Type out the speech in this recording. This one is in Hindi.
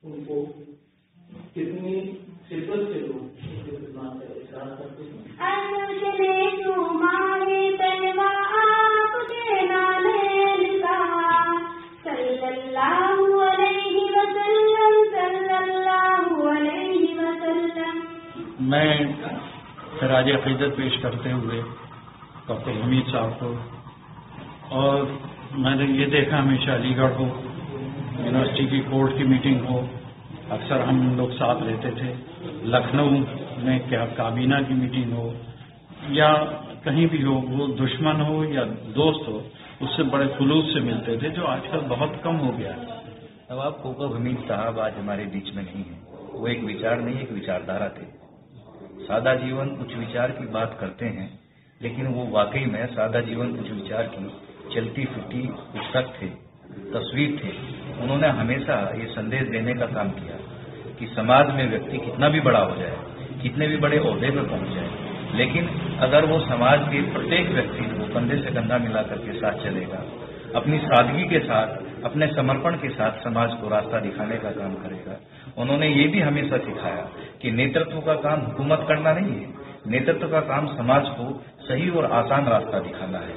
उनको कितनी शिद्दत से लोग उनके खिदमत का इकरार करते हैं। मैं खराज अक़ीदत पेश करते हुए डॉक्टर हमीद साहब को, और मैंने ये देखा हमेशा अलीगढ़ हो, यूनिवर्सिटी की कोर्ट की मीटिंग हो, अक्सर हम लोग साथ रहते थे, लखनऊ में क्या काबीना की मीटिंग हो या कहीं भी हो, वो दुश्मन हो या दोस्त हो, उससे बड़े खुलूस से मिलते थे, जो आजकल बहुत कम हो गया है। नवाब कोकब हमीद साहब आज हमारे बीच में नहीं है। वो एक विचार नहीं, एक विचारधारा थे। सादा जीवन उच्च विचार की बात करते हैं, लेकिन वो वाकई में सादा जीवन उच्च विचार की चलती फिरती पुस्तक थे, तस्वीर थे। उन्होंने हमेशा ये संदेश देने का काम किया कि समाज में व्यक्ति कितना भी बड़ा हो जाए, कितने भी बड़े ओहदे पर पहुंच जाए, लेकिन अगर वो समाज के प्रत्येक व्यक्ति को कंधे से कंधा मिलाकर के साथ चलेगा, अपनी सादगी के साथ, अपने समर्पण के साथ समाज को रास्ता दिखाने का काम करेगा। उन्होंने ये भी हमेशा सिखाया कि नेतृत्व का काम हुकूमत करना नहीं है, नेतृत्व का काम समाज को सही और आसान रास्ता दिखाना है।